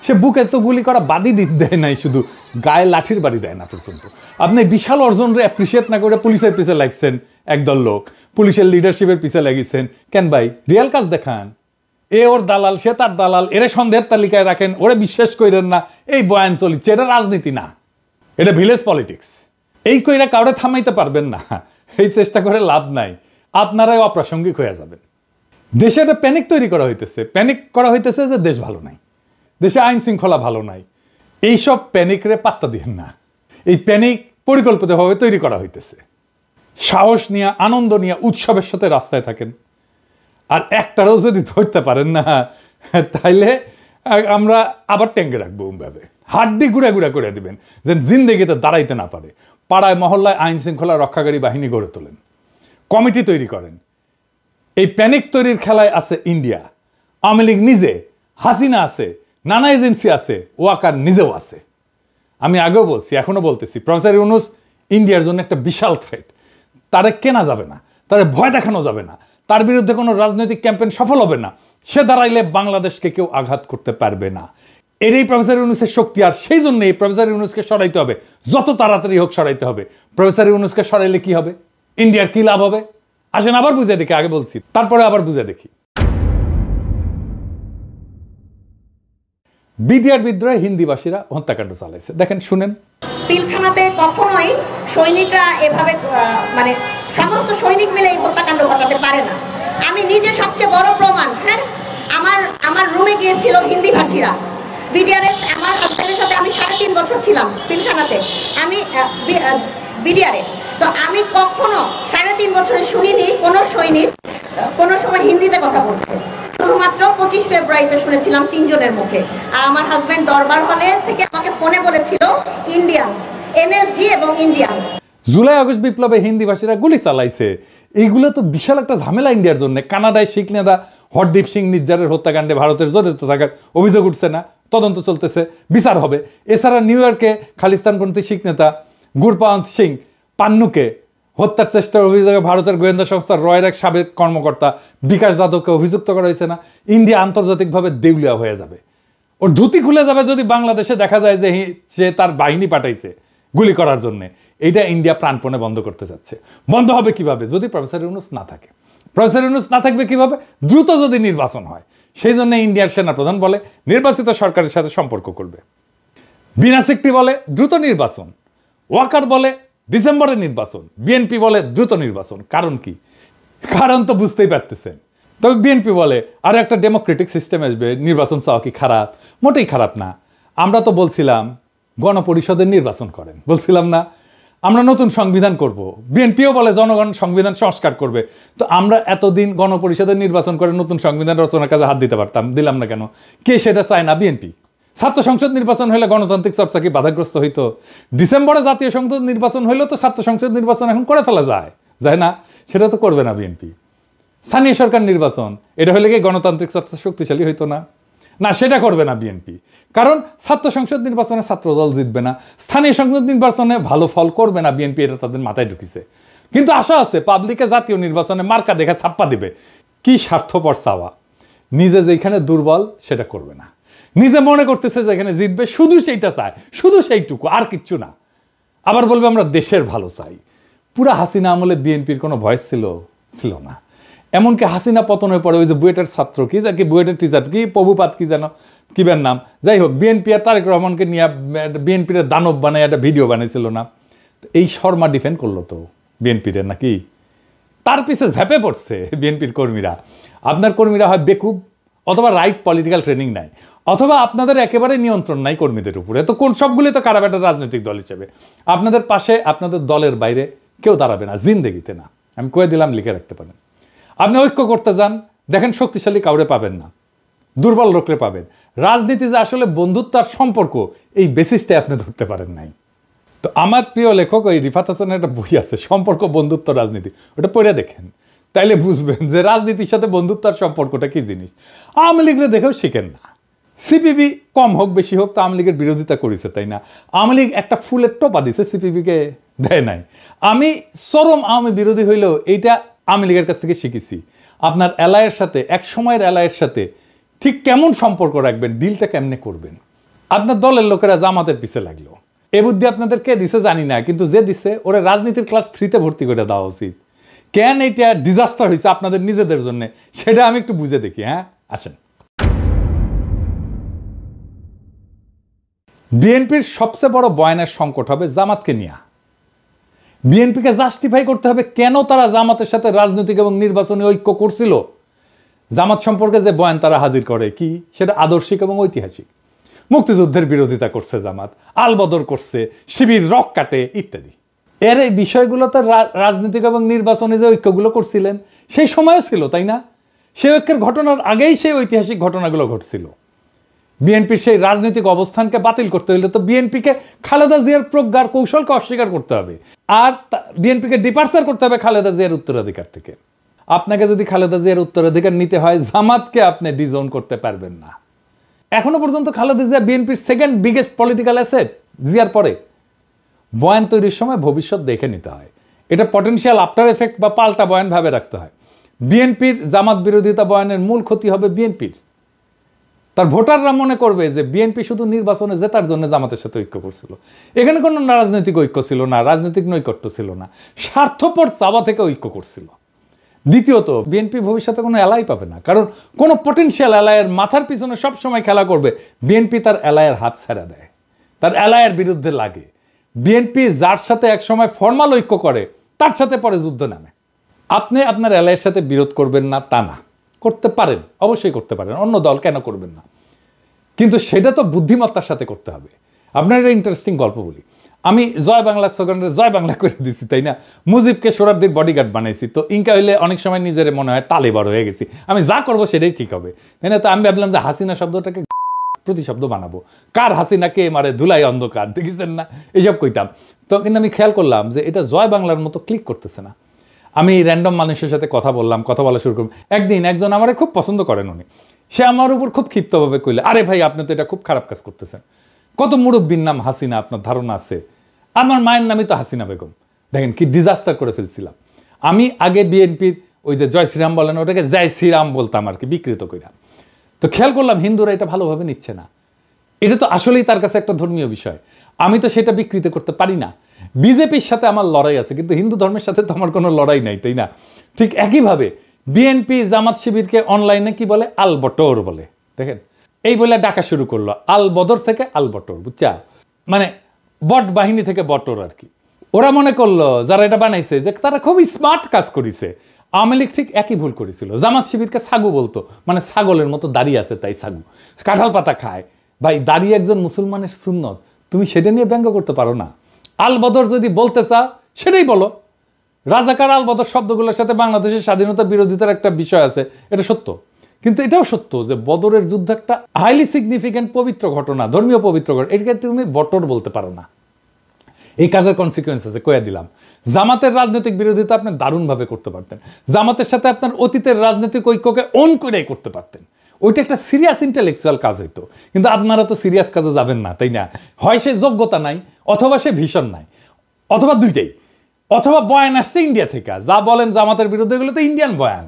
সে বুকে তো গুলি করা বাদই দেয় নাই, শুধু গায়ে লাঠির বাড়ি দেয় না পর্যন্ত। আপনি বিশাল অর্জনরে অ্যাপ্রিসিয়েট না করে পুলিশের পিছে লাগছেন, একদল লোক পুলিশের লিডারশিপের পিছে লাগিয়েছেন। কেন ভাই, রিয়াল কাজ দেখান। ওর দালাল, সে তার দালাল, এরে সন্দেহের তালিকায় রাখেন, ওরে বিশ্বাস করেন না, এই বয়ান চলিচ্ছে। এটা রাজনীতি না, এটা ভিলেজ পলিটিক্স। এই কইরা কাউরে থামাইতে পারবেন না, এই চেষ্টা করে লাভ নাই, আপনারাই অপ্রাসঙ্গিক হয়ে যাবেন। দেশে একটা প্যানিক তৈরি করা হইতেছে, প্যানিক করা হইতেছে যে দেশ ভালো নাই, দেশে আইন শৃঙ্খলা ভালো নাই। এইসব প্যানিকরে পাত্তা দিন না, এই প্যানিক পরিকল্পিতভাবে তৈরি করা হইতেছে। সাহস নিয়ে, আনন্দ নিয়ে, উৎসবের সাথে রাস্তায় থাকেন, আর একটারও যদি ধরতে পারেন না তাইলে আমরা আবার ট্যাঙ্কে রাখবো। ভাবে হাড্ডি গুড়া গুড়া করে দিবেন, যেন জিন্দেগিতে দাঁড়াইতে না পারে। পাড়ায় মহল্লায় আইন শৃঙ্খলা রক্ষাকারী বাহিনী গড়ে তোলেন, কমিটি তৈরি করেন। এই প্যানিক তৈরির খেলায় আছে ইন্ডিয়া, আওয়ামী লীগ নিজে, হাসিনা আছে, নানা এজেন্সি আছে, ওয়াকার নিজেও আছে। আমি আগেও বলছি, এখনো বলতেছি, প্রফেসর ইউনূস ইন্ডিয়ার জন্য একটা বিশাল থ্রেট। তারে কেনা যাবে না, তারে ভয় দেখানো যাবে না, তার বিরুদ্ধে কোনো রাজনৈতিক ক্যাম্পেইন সফল হবে না। সে দাঁড়াইলে বাংলাদেশকে কেউ আঘাত করতে পারবে না। এরই প্রফেসর ইউনূসের শক্তি, আর সেই জন্যই প্রফেসর ইউনূসকে সরাইতে হবে, যত তাড়াতাড়ি হোক সরাইতে হবে। প্রফেসর ইউনূসকে সরাইলে কি হবে? ইন্ডিয়ার কি লাভ হবে? আসেন আবার বুঝে দেখি, আগে বলছি তারপরে আবার বুঝে দেখি। বিডিআর বিদ্রোহে হিন্দিভাষীরা হত্যাকাণ্ড চালাইছে, দেখেন শুনেন। পিলখানাতে কখনোই সৈনিকরা এভাবে মানে সমস্ত সৈনিক মিলে এই হত্যাকাণ্ড ঘটাতে পারে না। আমি নিজে সবচেয়ে বড় প্রমাণ। হ্যাঁ, আমার রুমে গিয়েছিল হিন্দি ভাষীরা। বিডিআরের আমার হাজব্যান্ডের সাথে আমি 3.5 বছর ছিলাম পিলখানাতে, আমি বিডিআরে। তো আমি কখনো 3.5 বছরে শুনিনি কোনো সৈনিক কোনো সময় হিন্দিতে কথা বলতে। শুধুমাত্র 25 ফেব্রুয়ারিতে শুনেছিলাম 3 জনের মুখে। আর আমার হাজব্যান্ড দরবার হলে থেকে আমাকে ফোনে বলেছিল ইন্ডিয়ান্স, এনএসজি এবং ইন্ডিয়ান্স। জুলাই আগস্ট বিপ্লবে হিন্দিভাষীরা গুলি চালাইছে, এইগুলো তো বিশাল একটা ঝামেলা ইন্ডিয়ার জন্য। কানাডায় শিখ নেতা হরদীপ সিং নির্জারের হত্যাকাণ্ডে ভারতের জড়িত থাকার অভিযোগ উঠছে না, তদন্ত চলতেছে, বিচার হবে। এছাড়া নিউ ইয়র্কে খালিস্তানপন্থী শিখ নেতা গুরপান্ত সিং পান্নুকে হত্যার চেষ্টার অভিযোগে ভারতের গোয়েন্দা সংস্থা রয়ের এক সাবেক কর্মকর্তা বিকাশ যাদবকে অভিযুক্ত করা হয়েছে না। ইন্ডিয়া আন্তর্জাতিকভাবে দেউলিয়া হয়ে যাবে, ওর ধুতি খুলে যাবে যদি বাংলাদেশে দেখা যায় যে সে তার বাহিনী পাঠাইছে গুলি করার জন্যে। এইটা ইন্ডিয়া প্রাণপণে বন্ধ করতে চাচ্ছে। বন্ধ হবে কিভাবে? যদি প্রফেসর ইউনূস না থাকে। প্রফেসর ইউনূস না থাকবে কিভাবে? দ্রুত যদি নির্বাচন হয়। সেই জন্য ইন্ডিয়ার সেনাপ্রধান বলে নির্বাচিত সরকারের সাথে সম্পর্ক করবে। বিনা সিকটি বলে দ্রুত নির্বাচন। ওয়াকার বলে ডিসেম্বরে নির্বাচন। বিএনপি বলে দ্রুত নির্বাচন। কারণ কি? কারণ তো বুঝতেই পারতেছেন। তবে বিএনপি বলে আর একটা ডেমোক্রেটিক সিস্টেম আসবে, নির্বাচন চাওয়া কি খারাপ? মোটেই খারাপ না। আমরা তো বলছিলাম গণপরিষদের নির্বাচন করেন, বলছিলাম না আমরা নতুন সংবিধান করব। বিএনপিও বলে জনগণ সংবিধান সংস্কার করবে। তো আমরা এতদিন গণপরিষদের নির্বাচন করে নতুন সংবিধান রচনার কাজে হাত দিতে পারতাম, দিলাম না কেন? কে সেটা চায় না? বিএনপি। ছাত্র সংসদ নির্বাচন হলে গণতান্ত্রিক চর্চা কি বাধাগ্রস্ত হইতো? ডিসেম্বরে জাতীয় সংসদ নির্বাচন হইলেও তো ছাত্র সংসদ নির্বাচন এখন করে ফেলা যায় না? সেটা তো করবে না বিএনপি। স্থানীয় সরকার নির্বাচন, এটা হলে কি গণতান্ত্রিক চর্চা শক্তিশালী হইতো না? না, সেটা করবে না বিএনপি। কারণ ছাত্র সংসদ নির্বাচনে ছাত্র দল জিতবে না, স্থানীয় সংসদ নির্বাচনে ভালো ফল করবে না বিএনপি, এটা তাদের মাথায় ঢুকিছে। কিন্তু আশা আছে পাবলিকে জাতীয় নির্বাচনে মার্কা দেখে ছাপ্পা দিবে। কি স্বার্থপর চাওয়া! নিজে যেখানে দুর্বল সেটা করবে না, নিজে মনে করতেছে যেখানে জিতবে শুধু সেইটা চায়, শুধু সেইটুকু, আর কিচ্ছু না। আবার বলবে আমরা দেশের ভালো চাই। পুরা হাসিনা আমলে বিএনপির কোনো ভয়েস ছিল না। এমনকি হাসিনা পতনের পরে ওই যে বুয়েটের ছাত্র কি যাকে বুয়েটের টিচার কি প্রভুপাত কি যেন কিবের নাম, যাই হোক বিএনপি আর তারেক রহমানকে নিয়ে বিএনপির দানব বানায় একটা ভিডিও বানাইছিল না, এই শর্মা ডিফেন্ড করলো তো বিএনপির নাকি, তার পিছে ঝেপে পড়ছে বিএনপির কর্মীরা। আপনার কর্মীরা হয় বেকুব, অথবা রাইট পলিটিক্যাল ট্রেনিং নাই, অথবা আপনাদের একেবারে নিয়ন্ত্রণ নাই কর্মীদের উপরে। তো কোন সবগুলি তো খারাপ একটা রাজনৈতিক দল হিসেবে আপনাদের পাশে আপনাদের দলের বাইরে কেউ দাঁড়াবে না জিন্দেগিতে না, আমি কয়ে দিলাম, লিখে রাখতে পারেন। আপনি ঐক্য করতে যান, দেখেন শক্তিশালী কাউরে পাবেন না, দুর্বল লোকরে পাবেন। রাজনীতি যে আসলে বন্ধুত্ব আর সম্পর্ক, এই বেসিসটাই আপনি ধরতে পারেন নাই। তো আমার প্রিয় লেখক ওই রিফাত হাসানের একটা বই আছে সম্পর্ক বন্ধুত্ব রাজনীতি, ওটা পড়ে দেখেন, তাইলে বুঝবেন যে রাজনীতির সাথে বন্ধুত্ব আর সম্পর্কটা কি জিনিস। আওয়ামী লীগরে দেখেও শিখেন না। সিপিবি কম হোক বেশি হোক তো আওয়ামী লীগের বিরোধিতা করেছে, তাই না? আওয়ামী লীগ একটা ফুলের টোপা দিছে, সিপিবিকে দেয় নাই। আমি চরম আওয়ামী বিরোধী হইলেও এইটা আওয়ামী লীগের কাছ থেকে শিখেছি। আপনার এলায়ের সাথে, এক সময়ের এলায়ের সাথে ঠিক কেমন সম্পর্ক রাখবেন, ডিলটা কেমনে করবেন। আপনার দলের লোকেরা জামাতের পিছে লাগলো, এ বুদ্ধি আপনাদের কে দিছে জানি না, কিন্তু যে দিছে ওরা রাজনীতির ক্লাস 3-তে ভর্তি করে দেওয়া উচিত। কেন এইটা ডিজাস্টার হয়েছে আপনাদের নিজেদের জন্য, সেটা আমি একটু বুঝে দেখি। হ্যাঁ, আসেন। বিএনপির সবচেয়ে বড় বয়ানের সংকট হবে জামাতকে নিয়ে। বিএনপিকে জাস্টিফাই করতে হবে কেন তারা জামাতের সাথে রাজনৈতিক এবং নির্বাচনী ঐক্য করছিল। জামাত সম্পর্কে যে বয়ান তারা হাজির করে কি, সেটা আদর্শিক এবং ঐতিহাসিক। মুক্তিযুদ্ধের বিরোধিতা করছে জামাত, আলবদর করছে, শিবির রক কাটে ইত্যাদি। এর এই বিষয়গুলোতে রাজনৈতিক এবং নির্বাচনী যে ঐক্যগুলো করছিলেন সেই সময়ও ছিল, তাই না? সেই ঐক্যের ঘটনার আগেই সেই ঐতিহাসিক ঘটনাগুলো ঘটছিল। বিএনপির সেই রাজনৈতিক অবস্থানকে বাতিল করতে হলে তো বিএনপিকে খালেদা জিয়ার প্রজ্ঞার কৌশলকে অস্বীকার করতে হবে, আর বিএনপিকে ডিপার্চার করতে হবে খালেদা জিয়ার উত্তরাধিকার থেকে। আপনাকে যদি খালেদা জিয়ার উত্তরাধিকার নিতে হয়, জামাতকে আপনি ডিজোন করতে পারবেন না। এখনো পর্যন্ত খালেদা জিয়া বিএনপির সেকেন্ড বিগেস্ট পলিটিক্যাল অ্যাসেট, জিয়ার পরে। বয়ান তৈরির সময় ভবিষ্যৎ দেখে নিতে হয়, এটা পটেনশিয়াল আফটার এফেক্ট বা পাল্টা বয়ান ভাবে রাখতে হয়। বিএনপির জামাত বিরোধিতা বয়ানের মূল ক্ষতি হবে বিএনপির। তার ভোটাররা মনে করবে যে বিএনপি শুধু নির্বাচনে জেতার জন্য জামাতের সাথে ঐক্য করছিল, এখানে কোনো রাজনৈতিক ঐক্য ছিল না, রাজনৈতিক নৈকট্য ছিল না, স্বার্থপর চাওয়া থেকে ঐক্য করছিল। দ্বিতীয়ত, বিএনপি ভবিষ্যতে কোনো এলাই পাবে না, কারণ কোনো পটেনশিয়াল এলায়ের মাথার পিছনে সবসময় খেলা করবে বিএনপি, তার এলায়ের হাত ছেড়ে দেয়, তার এলায়ের বিরুদ্ধে লাগে। বিএনপি যার সাথে একসময় ফর্মাল ঐক্য করে তার সাথে পরে যুদ্ধ নামে। আপনি আপনার এলায়ের সাথে বিরোধ করবেন না তা না, করতে পারেন, অবশ্যই করতে পারেন, অন্য দল কেন করবেন না, কিন্তু সেটা তো বুদ্ধিমত্তার সাথে করতে হবে। আপনার একটা ইন্টারেস্টিং গল্প বলি। আমি জয় বাংলা স্লোগানে জয় বাংলা করে দিছি, তাই না? মুজিবকে সোহরাবদের বডিগার্ড বানাইছি, তো ইনকা হইলে অনেক সময় নিজের মনে হয় তালেবার হয়ে গেছি, আমি যা করবো সেটাই ঠিক হবে, তাই না? তো আমি ভাবলাম যে হাসিনা শব্দটাকে প্রতিশব্দ বানাবো, কার হাসিনাকে মারে ধুলাই অন্ধকার, দেখেছেন না, এইসব কইতাম। তো কিন্তু আমি খেয়াল করলাম যে এটা জয় বাংলার মতো ক্লিক করতেছে না। আমি র্যান্ডম মানুষের সাথে কথা বললাম, কথা বলা শুরু করলাম। একদিন একজন আমারে খুব পছন্দ করেন, উনি, সে আমার উপর খুব ক্ষিপ্তভাবে কইলে, আরে ভাই আপনি তো এটা খুব খারাপ কাজ করতেছেন, কত মুরব্বীর নাম হাসিনা, আপনার ধারণা আছে? আমার মায়ের নামই তো হাসিনা বেগম। দেখেন কি ডিজাস্টার করে ফেলছিলাম। আমি আগে বিএনপির ওই যে জয় শ্রীরাম বলেন, ওটাকে জয় শ্রীরাম বলতাম আর কি, বিকৃত কইরা। তো খেয়াল করলাম হিন্দুরা এটা ভালোভাবে নিচ্ছে না, এটা তো আসলেই তার কাছে একটা ধর্মীয় বিষয়, আমি তো সেটা বিকৃত করতে পারি না। বিজেপির সাথে আমার লড়াই আছে, কিন্তু হিন্দু ধর্মের সাথে তো আমার কোনো লড়াই নাই, তাই না? ঠিক একইভাবে বিএনপি জামাত শিবিরকে অনলাইনে কি বলে, আল বটর বলে। দেখেন এই বলে ডাকা শুরু করলো, আল বদর থেকে আল বটর, বুঝছা? মানে বট বাহিনী থেকে বটর আর কি। ওরা মনে করলো যারা এটা বানাইছে যে তারা খুব স্মার্ট কাজ করেছে। আওয়ামী লীগ ঠিক একই ভুল করেছিল, জামাত শিবিরকে ছাগু বলতো, মানে ছাগলের মতো দাঁড়িয়ে আছে তাই ছাগু, কাঁঠাল পাতা খায়। ভাই দাঁড়িয়ে একজন মুসলমানের সুন্নত, তুমি সেটা নিয়ে ব্যঙ্গ করতে পারো না। আল বদর যদি বলতে চাও সেটাই বলো। রাজাকার আল বদর শব্দগুলোর সাথে বাংলাদেশের স্বাধীনতা বিরোধিতার একটা বিষয় আছে, এটা সত্য। কিন্তু এটাও সত্য যে বদরের যুদ্ধ একটা হাইলি সিগনিফিক্যান্ট পবিত্র ঘটনা, ধর্মীয় পবিত্র ঘটনা, এটাকে তুমি বটর বলতে পারো না। এই কাজের কনসিকুয়েন্স আছে, কয়ে দিলাম। জামাতের রাজনৈতিক বিরোধিতা আপনি দারুণভাবে করতে পারতেন, জামাতের সাথে আপনার অতীতের রাজনৈতিক ঐক্যকে অন করে করতে পারতেন, ওইটা একটা সিরিয়াস ইন্টেলেকচুয়াল কাজ হইতো। কিন্তু আপনারা তো সিরিয়াস কাজে যাবেন না, তাই না? হয় সে যোগ্যতা নাই, অথবা সে ভীষণ নাই, অথবা দুইটাই, অথবা বয়ান আসছে ইন্ডিয়া থেকে, যা বলেন জামাতের বিরুদ্ধে, এগুলো তো ইন্ডিয়ান বয়ান,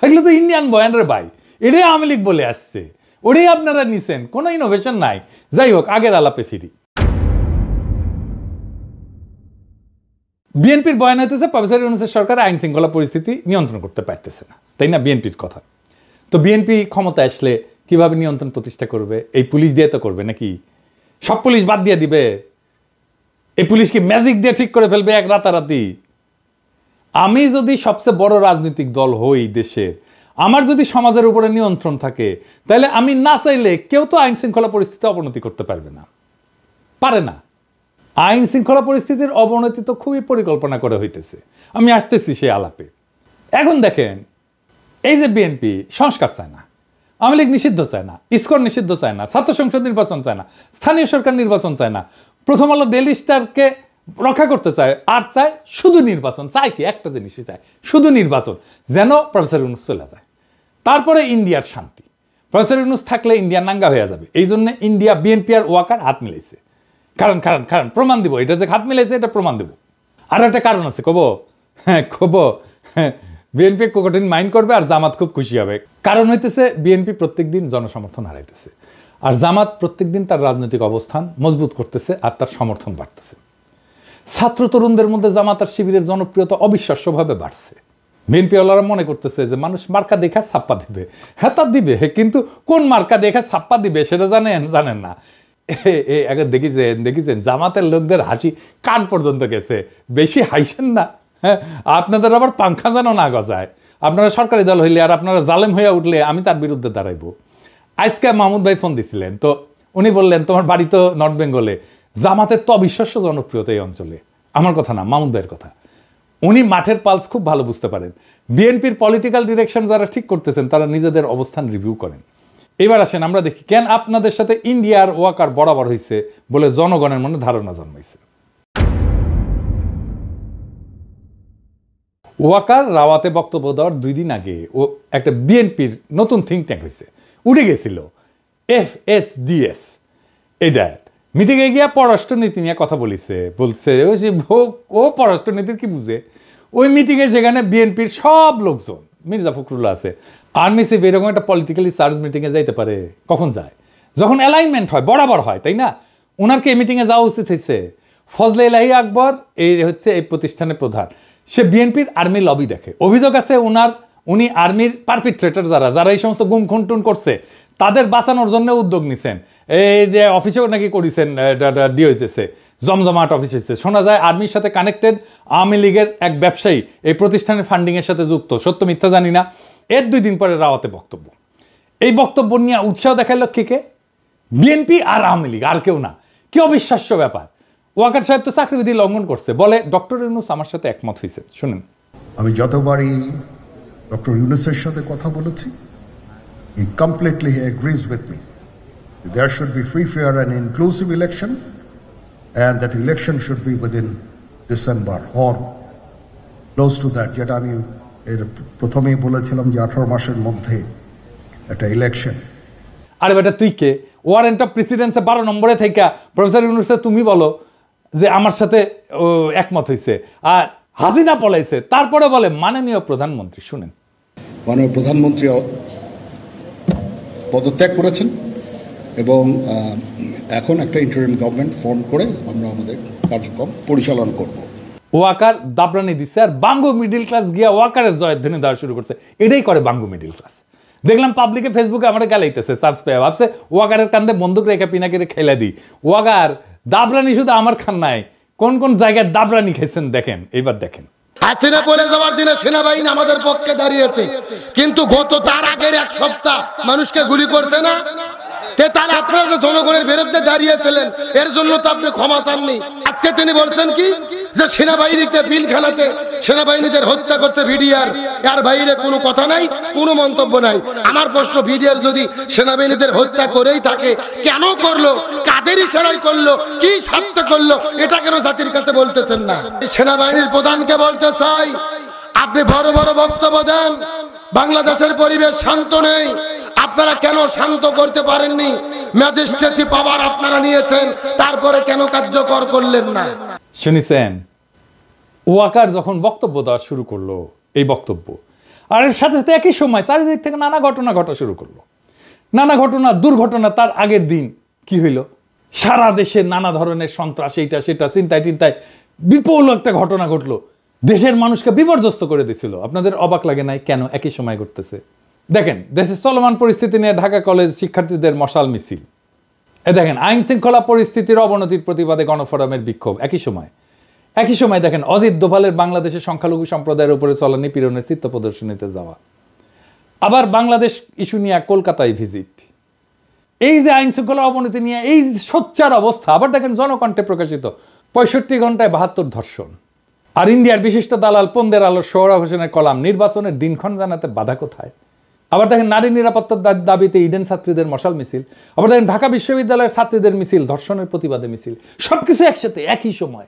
এগুলো তো ইন্ডিয়ান বয়ানের ভাই, এটাই আওয়ামী লীগ বলে আসছে, ওটাই আপনারা নিছেন, কোনো ইনোভেশন নাই। যাই হোক, আগের আলাপে ফিরি। বিএনপির বয়ান হইতেছে প্রফেসর ইউনূসের সরকার আইন শৃঙ্খলা পরিস্থিতি নিয়ন্ত্রণ করতে পারতেছে না, তাই না? বিএনপির কথা। তো বিএনপি ক্ষমতা আসলে কিভাবে নিয়ন্ত্রণ প্রতিষ্ঠা করবে? এই পুলিশ দিয়ে তো করবে নাকি? সব পুলিশ বাদ দিয়ে দিবে? এই পুলিশ কি ম্যাজিক দিয়ে ঠিক করে ফেলবে এক রাতারাতি? আমি যদি সবচেয়ে বড় রাজনৈতিক দল হই দেশে, আমার যদি সমাজের উপরে নিয়ন্ত্রণ থাকে, তাহলে আমি না চাইলে কেউ তো আইন শৃঙ্খলা পরিস্থিতি অবনতি করতে পারবে না, পারে না। আইন শৃঙ্খলা পরিস্থিতির অবনতি তো খুবই পরিকল্পনা করে হইতেছে। আমি আসতেছি সেই আলাপে। এখন দেখেন, এই যে বিএনপি সংস্কার চায় না, আওয়ামী লীগ নিষিদ্ধ চায় না, ইসকন নিষিদ্ধ চায় না, ছাত্র সংসদ নির্বাচন চায় না, স্থানীয় সরকার নির্বাচন চায় না, প্রথম আলো ডেইলি স্টারকে রক্ষা করতে চায়, আর চায় শুধু নির্বাচন। চায় কি? একটা জিনিসই চায়, শুধু নির্বাচন, যেন প্রফেসর ইউনূস চলে যায়। তারপরে ইন্ডিয়ার শান্তি। প্রফেসর ইউনূস থাকলে ইন্ডিয়া নাঙ্গা হয়ে যাবে। এই জন্য ইন্ডিয়া বিএনপি আর ওয়াকার হাত মিলাইছে। কারণ প্রমাণ দিব, এটা যে হাত মিলাইছে এটা প্রমাণ দেব। আর একটা কারণ আছে, কব বিএনপি কঠিন মাইন্ড করবে আর জামাত খুব খুশি হবে। কারণ হইতেছে বিএনপি প্রত্যেকদিন জনসমর্থন হারাইতেছে, আর জামাত প্রত্যেকদিন তার রাজনৈতিক অবস্থান মজবুত করতেছে আর তার সমর্থন বাড়তেছে। ছাত্র তরুণদের মধ্যে জামাত আর শিবিরের জনপ্রিয়তা অবিশ্বাস্যভাবে বাড়ছে। বিএনপিওয়ালারা মনে করতেছে যে মানুষ মার্কা দেখা ছাপ্পা দিবে। হ্যাঁ, তা দিবে, কিন্তু কোন মার্কা দেখা ছাপ্পা দিবে সেটা জানেন না। দেখেছেন জামাতের লোকদের হাসি কান পর্যন্ত গেছে। বেশি হাসেন না, হ্যাঁ, আপনাদের আবার পাংখা যেন না গজায়। আপনারা সরকারি দল হইলে আর আপনারা জালেম হইয়া উঠলে আমি তার বিরুদ্ধে দাঁড়াইব। আজকে মাহমুদ ভাই ফোন দিছিলেন, তো উনি বললেন তোমার বাড়ি তো নর্থ বেঙ্গলে, জামাতের তো অবিশ্বাস্য জনপ্রিয়তা এই অঞ্চলে। আমার কথা না, মাহমুদ ভাইয়ের কথা। উনি মাঠের পালস খুব ভালো বুঝতে পারেন। বিএনপির পলিটিক্যাল ডিরেকশন যারা ঠিক করতেছেন তারা নিজেদের অবস্থান রিভিউ করেন। এবার আসেন আমরা দেখি কেন আপনাদের সাথে ইন্ডিয়ার ওয়াকার বরাবর হয়েছে বলে জনগণের মনে ধারণা জন্মাইছে। ওয়াকার রাওয়াতে বক্তব্য দেওয়ার 2 দিন আগে ও একটা বিএনপির নতুন থিঙ্ক ট্যাঙ্ক হয়েছে, উঠে গেছিল FSDS। এটা মিটিংয়ে গিয়া পররাষ্ট্রনীতি নিয়ে কথা বলছে ও পররাষ্ট্রনীতির কি বুঝে। ওই মিটিংয়ে সেখানে বিএনপির সব লোকজন, মির্জা ফখরুল্লাহ আছে, আর্মি চিফ, এরকম একটা পলিটিক্যালি চার্জ মিটিংয়ে যাইতে পারে? কখন যায়? যখন অ্যালাইনমেন্ট হয়, বরাবর হয়, তাই না? ওনারকে এই মিটিংয়ে যাওয়া উচিত হয়েছে। ফজলে ইলাহি আকবর এই হচ্ছে এই প্রতিষ্ঠানের প্রধান, সে বিএনপির আর্মি লবি দেখে। অভিযোগ আছে উনি আর্মির পারপিট্রেটর যারা এই সমস্ত গুম খুন করছে তাদের বাঁচানোর জন্য উদ্যোগ নিছেন। এই যে অফিসেও নাকি করেছেন, ডিওএসএসে জমজমাট অফিস হয়েছে। শোনা যায় আর্মির সাথে কানেক্টেড আওয়ামী লীগের এক ব্যবসায়ী এই প্রতিষ্ঠানের ফান্ডিংয়ের সাথে যুক্ত। সত্য মিথ্যা জানি না। এর 2 দিন পরে রাওয়াতে বক্তব্য। এই বক্তব্য নিয়ে উৎসাহ দেখাইল কে? বিএনপি আর আওয়ামী লীগ, আর কেউ না। কি অবিশ্বাস্য ব্যাপার! ওয়াকার সাহেব তো চাকরিবিধি লঙ্ঘন করছে, বলে ডক্টর ইউনূস আমার সাথে একমত হয়েছে। শুনেন, আমি যতবারই ডক্টর ইউনূসের সাথে কথা বলেছি, he completely agrees with me. There should be free, fair and inclusive election, and that election should be within December or close to that. যেটা আমি প্রথমেই বলেছিলাম যে 18 মাসের মধ্যে একটা ইলেকশন। আরে বেটা তুই কে? ওয়ারেন্ট অফ প্রেসিডেন্সে 12 নম্বরে থেকে প্রফেসর ইউনূসে তুমি বলো যে আমার সাথে একমত হয়েছে, আর হাসিনা পলাইছে, তারপরে বলে মাননীয় প্রধানমন্ত্রী। শুনেন, মাননীয় প্রধানমন্ত্রী পদত্যাগ করেছেন এবং এখন একটা ইন্টারিম গভর্নমেন্ট ফর্ম করে আমরা আমাদের কার্যক্রম পরিচালনা করব। ওয়াকার দাবরানি দিচ্ছে, আর বাঙ্গু মিডিল ক্লাস গিয়া ওয়াকারের জয়ধ্বনি দেওয়া শুরু করছে। এটাই করে বাঙ্গু মিডিল ক্লাস। দেখলাম পাবলিকে ফেসবুকে আমরা গালাইতেছে, চান্স পেয়ে ভাবছে ওয়াকারের কান্দে বন্দুক রেখে পিনাকিরে খেলে দিই। ওয়াকার দাবরানি শুধু আমার খান নাই, কোন কোন জায়গায় দাবরানি খেয়েছেন দেখেন। এইবার দেখেন, হাসিনা বলে যাওয়ার দিনে সেনাবাহিনী আমাদের পক্ষে দাঁড়িয়েছে, কিন্তু গত তার আগের 1 সপ্তাহ মানুষকে গুলি করছে না। তাহলে আপনারা যে জনগণের বিরুদ্ধে দাঁড়িয়েছিলেন এর জন্য তো আপনি ক্ষমা চাননি। আজকে তিনি বলছেন কি যে সেনাবাহিনীতে পিলখানাতে সেনাবাহিনীদের হত্যা করছে ভিডিআর, এর বাইরে কোনো কথা নাই, কোনো মন্তব্য নাই। আমার প্রশ্ন, ভিডিআর যদি সেনাবাহিনীদের হত্যা করেই থাকে কেন করলো, কাদের ইশারায় করলো, কি স্বার্থে করলো, এটা কেন জাতির কাছে বলতেছেন না? সেনাবাহিনীর প্রধানকে বলতে চাই, আপনি বড় বড় বক্তব্য দেন, বাংলাদেশের পরিবেশ শান্ত নেই, আপনারা কেন শান্ত করতে পারেননি? ম্যাজিস্ট্রেসি পাওয়ার আপনারা নিয়েছেন, তারপরে কেন কার্যকর করলেন না? শুনেছেন ওয়াকার যখন বক্তব্য দেওয়া শুরু করলো, এই বক্তব্য, আর এর সাথে সাথে একই সময় চারিদিক থেকে নানা ঘটনা ঘটা শুরু করলো। নানা ঘটনা, দুর্ঘটনা। তার আগের দিন কি হইল? সারা দেশে নানা ধরনের সন্ত্রাস, এইটা সেটা, চিন্তায় বিপুল একটা ঘটনা ঘটলো, দেশের মানুষকে বিপর্যস্ত করে দিছিল। আপনাদের অবাক লাগে নাই? কেন একই সময় ঘটতেছে? দেখেন, দেশের চলমান পরিস্থিতি নিয়ে ঢাকা কলেজ শিক্ষার্থীদের মশাল মিছিল, দেখেন আইন শৃঙ্খলা পরিস্থিতির অবনতির প্রতিবাদে গণফোরামের বিক্ষোভ, একই সময় দেখেন অজিত দোভালের বাংলাদেশের সংখ্যালঘু সম্প্রদায়ের উপরে চলা নিপীড়নের চিত্র প্রদর্শনীতে যাওয়া, আবার বাংলাদেশ ইস্যু নিয়ে কলকাতায় ভিজিট, এই যে আইন শৃঙ্খলা অবনতি নিয়ে এই সোচ্চার অবস্থা। আবার দেখেন জনকণ্ঠে প্রকাশিত 65 ঘন্টায় 72 ধর্ষণ। আর ইন্ডিয়ার বিশিষ্ট দালাল পন্দের আলোর সোহরাব হোসেনের কলাম, নির্বাচনের দিনক্ষণ জানাতে বাধা কোথায়। আবার দেখেন নারী নিরাপত্তার দাবিতে ইডেন ছাত্রীদের মশাল মিছিল। আবার দেখেন ঢাকা বিশ্ববিদ্যালয়ের ছাত্রীদের মিছিল, ধর্ষণের প্রতিবাদে মিছিল। সবকিছু একসাথে একই সময়,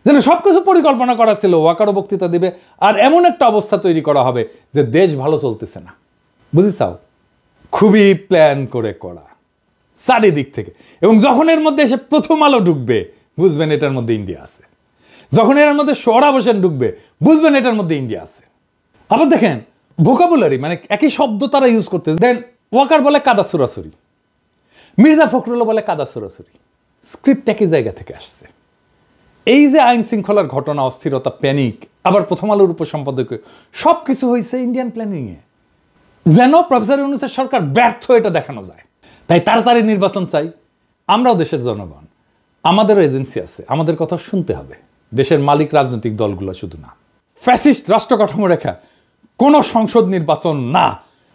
যেন সবকিছু পরিকল্পনা করা ছিল। ওয়াকারও বক্তৃতা দিবে আর এমন একটা অবস্থা তৈরি করা হবে যে দেশ ভালো চলতেছে না, বুঝিছাও? খুবই প্ল্যান করে করা চারিদিক থেকে। এবং যখন এর মধ্যে এসে প্রথম আলো ঢুকবে, বুঝবেন এটার মধ্যে ইন্ডিয়া আছে। যখন এর মধ্যে সোহরাব হোসেন ঢুকবে, বুঝবেন এটার মধ্যে ইন্ডিয়া আছে। আবার দেখেন ভোকাবুলারি, মানে একই শব্দ তারা ইউজ করতে। দেখেন ওয়াকার বলে কাদা সুরাসুরি, মির্জা ফখরুলও বলে কাদা সুরাসুরি, স্ক্রিপ্ট একই জায়গা থেকে আসছে। এই যে আইন শৃঙ্খলার ঘটনা, অস্থিরতা, প্যানিক, আবার প্রথম আলোর উপসম্পাদকীয়, সব কিছু হয়েছে ইন্ডিয়ান প্ল্যানিংয়ে, যেন প্রফেসর ইউনূসের সরকার ব্যর্থ এটা দেখানো যায়। তাই তাড়াতাড়ি নির্বাচন চাই। আমরাও দেশের জনগণ, আমাদেরও এজেন্সি আছে, আমাদের কথা শুনতে হবে। দেশের মালিক রাজনৈতিক দলগুলো শুধু না। ফ্যাসিস্ট রাষ্ট্র কাঠামো রেখা কোনো সংসদ নির্বাচন না,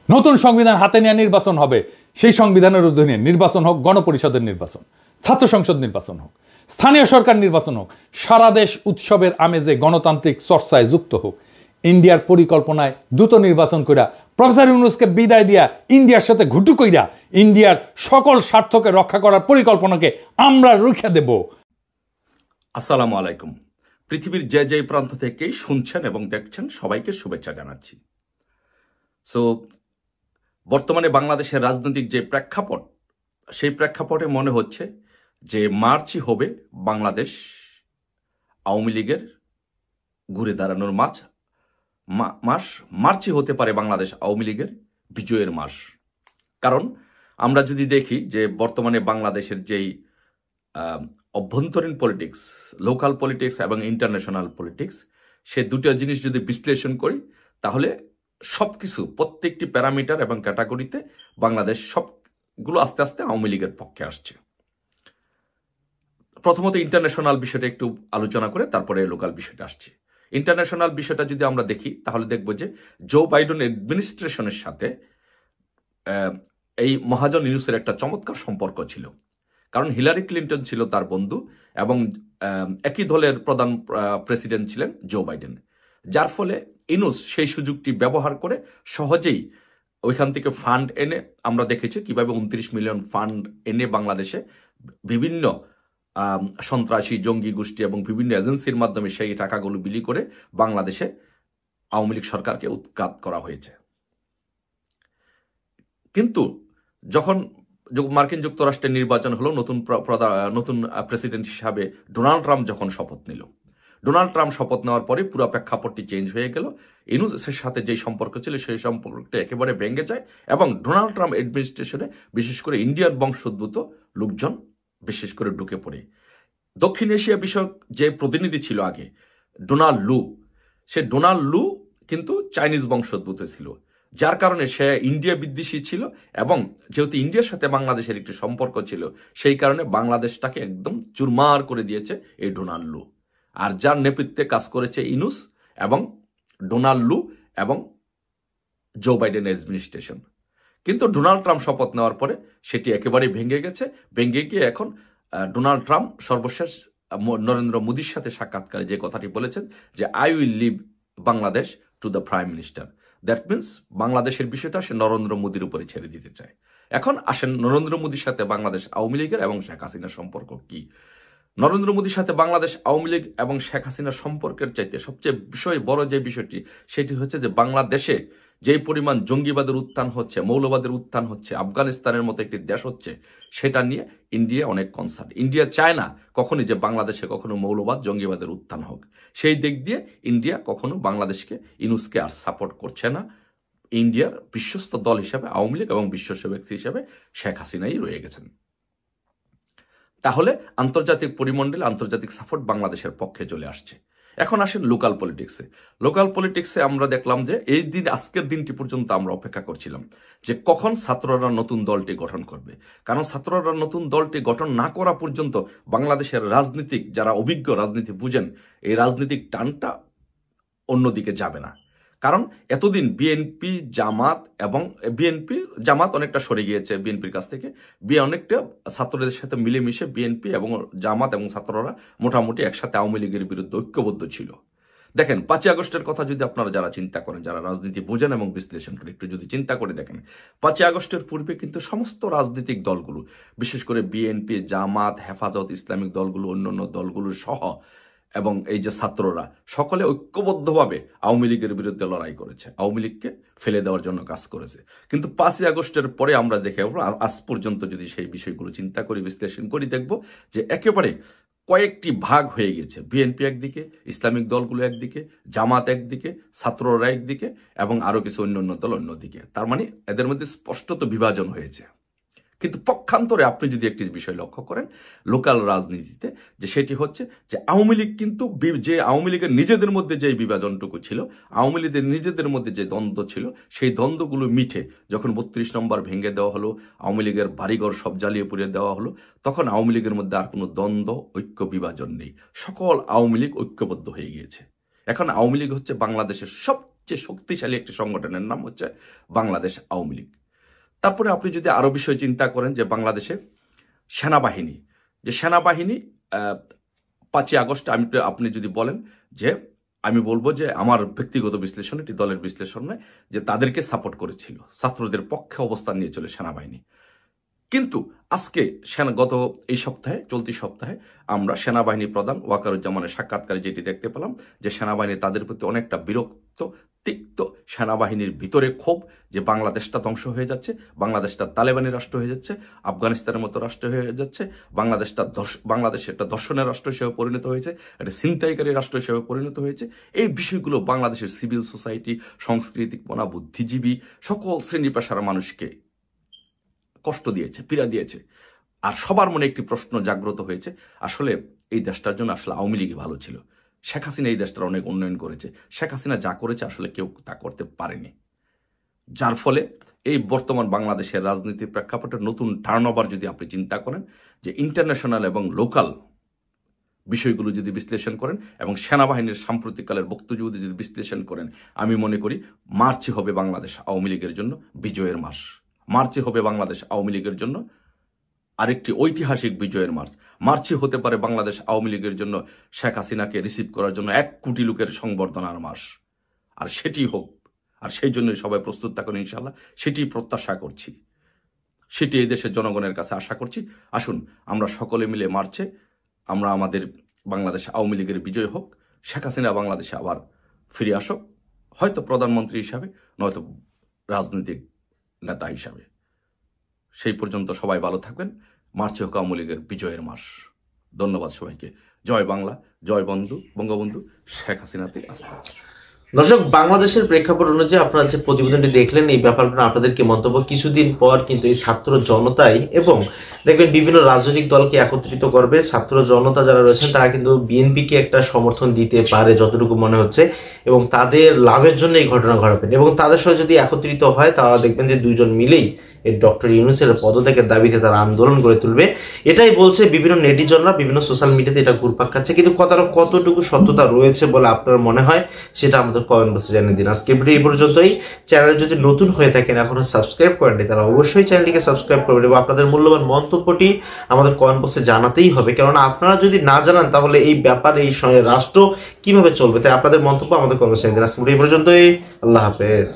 নতুন সংবিধান হাতে নিয়ে নির্বাচন হবে। সেই সংবিধানের অধীনে নির্বাচন হোক, গণপরিষদের নির্বাচন, ছাত্র সংসদ নির্বাচন হোক, স্থানীয় সরকার নির্বাচন হোক, সারা দেশ উৎসবের আমেজে গণতান্ত্রিক চর্চায় যুক্ত হোক। ইন্ডিয়ার পরিকল্পনায় দ্রুত নির্বাচন কইরা প্রফেসর ইউনূসকে বিদায় দিয়া ইন্ডিয়ার সাথে ঘুটু কইরা ইন্ডিয়ার সকল স্বার্থকে রক্ষা করার পরিকল্পনাকে আমরা রুখে দেব। আসসালামু আলাইকুম। পৃথিবীর যে যে প্রান্ত থেকেই শুনছেন এবং দেখছেন সবাইকে শুভেচ্ছা জানাচ্ছি। সো বর্তমানে বাংলাদেশের রাজনৈতিক যে প্রেক্ষাপট, সেই প্রেক্ষাপটে মনে হচ্ছে যে মার্চই হবে বাংলাদেশ আওয়ামী লীগের ঘুরে দাঁড়ানোর মাস, মার্চই হতে পারে বাংলাদেশ আওয়ামী লীগের বিজয়ের মাস। কারণ আমরা যদি দেখি যে বর্তমানে বাংলাদেশের যেই অভ্যন্তরীণ পলিটিক্স, লোকাল পলিটিক্স এবং ইন্টারন্যাশনাল পলিটিক্স, সে দুটো জিনিস যদি বিশ্লেষণ করি তাহলে সব কিছু, প্রত্যেকটি প্যারামিটার এবং ক্যাটাগরিতে বাংলাদেশ সবগুলো আস্তে আস্তে আওয়ামী লীগের পক্ষে আসছে। প্রথমত ইন্টারন্যাশনাল বিষয়টা একটু আলোচনা করে তারপরে লোকাল বিষয়টা আসছে। ইন্টারন্যাশনাল বিষয়টা যদি আমরা দেখি তাহলে দেখব যে জো বাইডেন অ্যাডমিনিস্ট্রেশনের সাথে এই মহাজন ইউনূসের একটা চমৎকার সম্পর্ক ছিল। কারণ হিলারি ক্লিন্টন ছিল তার বন্ধু এবং একই দলের প্রধান প্রেসিডেন্ট ছিলেন জো বাইডেন, যার ফলে ইউনূস সেই সুযোগটি ব্যবহার করে সহজেই ওইখান থেকে ফান্ড এনে, আমরা দেখেছি কিভাবে 29 মিলিয়ন ফান্ড এনে বাংলাদেশে বিভিন্ন সন্ত্রাসী জঙ্গি গোষ্ঠী এবং বিভিন্ন এজেন্সির মাধ্যমে সেই টাকাগুলো বিলি করে বাংলাদেশে আওয়ামী লীগ সরকারকে উৎখাত করা হয়েছে। কিন্তু যখন মার্কিন যুক্তরাষ্ট্রের নির্বাচন হলো, নতুন প্রেসিডেন্ট হিসাবে ডোনাল্ড ট্রাম্প যখন শপথ নিল, ডোনাল্ড ট্রাম্প শপথ নেওয়ার পরে পুরো প্রেক্ষাপটটি চেঞ্জ হয়ে গেল। ইউনূসের সাথে যে সম্পর্ক ছিল সেই সম্পর্কটা একেবারে ভেঙে যায় এবং ডোনাল্ড ট্রাম্প অ্যাডমিনিস্ট্রেশনে বিশেষ করে ইন্ডিয়ান বংশোদ্ভূত লোকজন বিশেষ করে ঢুকে পড়ে। দক্ষিণ এশিয়া বিষয়ক যে প্রতিনিধি ছিল আগে ডোনাল্ড লু, সে ডোনাল্ড লু কিন্তু চাইনিজ বংশোদ্ভূত ছিল, যার কারণে সে ইন্ডিয়া বিদ্বেষী ছিল এবং যেহেতু ইন্ডিয়ার সাথে বাংলাদেশের একটি সম্পর্ক ছিল, সেই কারণে বাংলাদেশটাকে একদম চুরমার করে দিয়েছে এই ডোনাল্ড লু। আর যার নেতৃত্বে কাজ করেছে ইউনূস এবং ডোনাল্ড লু এবং জো বাইডেন অ্যাডমিনিস্ট্রেশন। কিন্তু ডোনাল্ড ট্রাম্প শপথ নেওয়ার পরে সেটি একেবারেই ভেঙে গেছে। ভেঙে গিয়ে এখন ডোনাল্ড ট্রাম্প সর্বশেষ নরেন্দ্র মোদীর সাথে সাক্ষাৎকারে যে কথাটি বলেছেন যে I will leave Bangladesh to the prime minister. That means বাংলাদেশের বিষয়টা সে নরেন্দ্র মোদীর উপরে ছেড়ে দিতে চায়। এখন আসেন নরেন্দ্র মোদীর সাথে বাংলাদেশ আওয়ামী লীগের এবং শেখ হাসিনার সম্পর্ক কি। নরেন্দ্র মোদীর সাথে বাংলাদেশ আওয়ামী লীগ এবং শেখ হাসিনার সম্পর্কের চাইতে সবচেয়ে বড় যে বিষয়টি, সেটি হচ্ছে যে বাংলাদেশে যেই পরিমাণ জঙ্গিবাদের উত্থান হচ্ছে, মৌলবাদের উত্থান হচ্ছে, আফগানিস্তানের মতো একটি দেশ হচ্ছে, সেটা নিয়ে ইন্ডিয়া অনেক কনসার্ন। ইন্ডিয়া চায় না কখনই যে বাংলাদেশে কখনো মৌলবাদ জঙ্গিবাদের উত্থান হোক। সেই দিক দিয়ে ইন্ডিয়া কখনো বাংলাদেশকে, ইউনূসকে আর সাপোর্ট করছে না। ইন্ডিয়ার বিশ্বস্ত দল হিসেবে আওয়ামী লীগ এবং বিশ্বস্ত ব্যক্তি হিসেবে শেখ হাসিনাই রয়ে গেছেন। তাহলে আন্তর্জাতিক পরিমণ্ডলে আন্তর্জাতিক সাপোর্ট বাংলাদেশের পক্ষে চলে আসছে। এখন আসেন লোকাল পলিটিক্সে। লোকাল পলিটিক্সে আমরা দেখলাম যে এই দিন, আজকের দিনটি পর্যন্ত আমরা অপেক্ষা করছিলাম যে কখন ছাত্ররা নতুন দলটি গঠন করবে। কারণ ছাত্ররা নতুন দলটি গঠন না করা পর্যন্ত বাংলাদেশের রাজনীতিক, যারা অভিজ্ঞ রাজনীতি বুঝেন, এই রাজনীতিক টানটা অন্যদিকে যাবে না। কারণ এতদিন বিএনপি জামাত অনেকটা সরে গিয়েছে বিএনপির কাছ থেকে, অনেকটা ছাত্রদের সাথে মিলেমিশে বিএনপি এবং জামাত এবং ছাত্ররা মোটামুটি একসাথে আওয়ামী লীগের বিরুদ্ধে ঐক্যবদ্ধ ছিল। দেখেন 5ই আগস্টের কথা যদি আপনারা যারা চিন্তা করেন, যারা রাজনীতি বোঝেন এবং বিশ্লেষণ করেন, একটু যদি চিন্তা করে দেখেন, 5ই আগস্টের পূর্বে কিন্তু সমস্ত রাজনৈতিক দলগুলো, বিশেষ করে বিএনপি, জামাত, হেফাজত ইসলামিক দলগুলো, অন্যান্য দলগুলোর সহ এবং এই যে ছাত্ররা সকলে ঐক্যবদ্ধভাবে আওয়ামী লীগের বিরুদ্ধে লড়াই করেছে, আওয়ামী লীগকে ফেলে দেওয়ার জন্য কাজ করেছে। কিন্তু 5ই আগস্টের পরে আমরা দেখে আজ পর্যন্ত যদি সেই বিষয়গুলো চিন্তা করি, বিশ্লেষণ করি, দেখব যে একেবারে কয়েকটি ভাগ হয়ে গেছে। বিএনপি একদিকে, ইসলামিক দলগুলো একদিকে, জামাত একদিকে, ছাত্ররা একদিকে এবং আরও কিছু অন্যান্য দল অন্যদিকে। তার মানে এদের মধ্যে স্পষ্টত বিভাজন হয়েছে। কিন্তু পক্ষান্তরে আপনি যদি একটি বিষয় লক্ষ্য করেন লোকাল রাজনীতিতে, যে সেটি হচ্ছে যে আওয়ামী লীগ কিন্তু, যে আওয়ামী লীগের নিজেদের মধ্যে যে বিভাজনটুকু ছিল, আওয়ামী লীগের নিজেদের মধ্যে যে দ্বন্দ্ব ছিল, সেই দ্বন্দ্বগুলো মিটে যখন 32 নম্বর ভেঙে দেওয়া হলো, আওয়ামী লীগের বাড়িঘর সব জ্বালিয়ে পুড়িয়ে দেওয়া হলো, তখন আওয়ামী লীগের মধ্যে আর কোনো দ্বন্দ্ব, ঐক্য, বিভাজন নেই। সকল আওয়ামী লীগ ঐক্যবদ্ধ হয়ে গিয়েছে। এখন আওয়ামী লীগ হচ্ছে বাংলাদেশের সবচেয়ে শক্তিশালী একটি সংগঠনের নাম হচ্ছে বাংলাদেশ আওয়ামী লীগ। তারপরে আপনি যদি আরও বিষয় চিন্তা করেন যে বাংলাদেশে সেনাবাহিনী, 5ই আগস্ট আপনি যদি বলেন যে, আমি বলবো যে আমার ব্যক্তিগত বিশ্লেষণ, এটি দলের বিশ্লেষণ নয়, যে তাদেরকে সাপোর্ট করেছিল, ছাত্রদের পক্ষে অবস্থান নিয়েছিল সেনাবাহিনী। কিন্তু আজকে গত এই সপ্তাহে, চলতি সপ্তাহে আমরা সেনাবাহিনী প্রধান ওয়াকারুজ্জামানের সাক্ষাৎকারে যেটি দেখতে পেলাম যে সেনাবাহিনী তাদের প্রতি অনেকটা বিরক্ত, তিক্ত, সেনাবাহিনীর ভিতরে ক্ষোভ যে বাংলাদেশটা ধ্বংস হয়ে যাচ্ছে, বাংলাদেশটা তালেবানি রাষ্ট্র হয়ে যাচ্ছে, আফগানিস্তানের মতো রাষ্ট্র হয়ে যাচ্ছে, বাংলাদেশ একটা দর্শনের রাষ্ট্র হিসেবে পরিণত হয়েছে, একটা ছিনতাইকারী রাষ্ট্র হিসেবে পরিণত হয়েছে। এই বিষয়গুলো বাংলাদেশের সিভিল সোসাইটি, সাংস্কৃতিক মনা, বুদ্ধিজীবী সকল শ্রেণী পেশার মানুষকে কষ্ট দিয়েছে, পীড়া দিয়েছে। আর সবার মনে একটি প্রশ্ন জাগ্রত হয়েছে, আসলে এই দেশটার জন্য আসলে আওয়ামী লীগই ভালো ছিল। শেখ হাসিনা এই দেশটার অনেক উন্নয়ন করেছে, শেখ হাসিনা যা করেছে আসলে কেউ তা করতে পারেনি। যার ফলে এই বর্তমান বাংলাদেশের রাজনীতির প্রেক্ষাপটে নতুন টার্নওভার যদি আপনি চিন্তা করেন, যে ইন্টারন্যাশনাল এবং লোকাল বিষয়গুলো যদি বিশ্লেষণ করেন এবং সেনাবাহিনীর সাম্প্রতিককালের বক্তব্য যদি বিশ্লেষণ করেন, আমি মনে করি মার্চই হবে বাংলাদেশ আওয়ামী লীগের জন্য বিজয়ের মাস। মার্চই হবে বাংলাদেশ আওয়ামী লীগের জন্য আরেকটি ঐতিহাসিক বিজয়ের মাস। মার্চই হতে পারে বাংলাদেশ আওয়ামী লীগের জন্য শেখ হাসিনাকে রিসিভ করার জন্য 1 কোটি লোকের সংবর্ধনার মাস। আর সেটি হোক, আর সেই জন্যই সবাই প্রস্তুত থাকুন ইনশাআল্লাহ, সেটি প্রত্যাশা করছি, সেটি এই দেশের জনগণের কাছে আশা করছি। আসুন আমরা সকলে মিলে মার্চে আমরা আমাদের বাংলাদেশ আওয়ামী লীগের বিজয় হোক, শেখ হাসিনা বাংলাদেশে আবার ফিরে আসুক, হয়তো প্রধানমন্ত্রী হিসাবে, নয়তো রাজনৈতিক নেতা হিসাবে। সেই পর্যন্ত সবাই ভালো থাকবেন। মার্চে হোক আওয়ামী লীগের বিজয়ের মাস। ধন্যবাদ সবাইকে। জয় বাংলা, জয় বঙ্গবন্ধু শেখ হাসিনাতে আস্থা। দর্শক, বাংলাদেশের প্রেক্ষাপট অনুযায়ী আপনারা যে প্রতিবেদনটি দেখলেন, এই ব্যাপারটা আপনাদের কি মন্তব্য? কিছুদিন পর কিন্তু এই ছাত্র জনতাই এবং দেখবেন বিভিন্ন রাজনৈতিক দলকে একত্রিত করবে। ছাত্র জনতা যারা রয়েছেন তারা কিন্তু বিএনপিকে একটা সমর্থন দিতে পারে যতটুকু মনে হচ্ছে, এবং তাদের লাভের জন্য এই ঘটনা ঘটাবেন। এবং তাদের সাথে যদি একত্রিত হয় তারা দেখবেন যে দুইজন মিলেই এই ডক্টর ইউনূসের পদত্যাগের দাবিতে তারা আন্দোলন গড়ে তুলবে। এটাই বলছে বিভিন্ন নেটিজনরা, বিভিন্ন সোশ্যাল মিডিয়াতে এটা ঘুরপাক খাচ্ছে। কিন্তু কতটুকু সত্যতা রয়েছে বলে আপনার মনে হয় সেটা আমাদের কমেন্ট বক্সে জানিয়ে দিন। আজকে ভিডিও এই পর্যন্তই। চ্যানেলে যদি নতুন হয়ে থাকেন, এখনো সাবস্ক্রাইব করেননি, তারা অবশ্যই চ্যানেলটিকে সাবস্ক্রাইব করবেন এবং আপনাদের মূল্যবান মন্তব্যটি আমাদের কমেন্ট বক্সে জানাতেই হবে। কেননা আপনারা যদি না জানান তাহলে এই ব্যাপারে এই রাষ্ট্র কিভাবে চলবে, তাই আপনাদের মন্তব্য আমাদের কমেন্ট বক্সে জানিয়ে দিন। আজকে ভিডিও এই পর্যন্তই। আল্লাহ হাফেজ।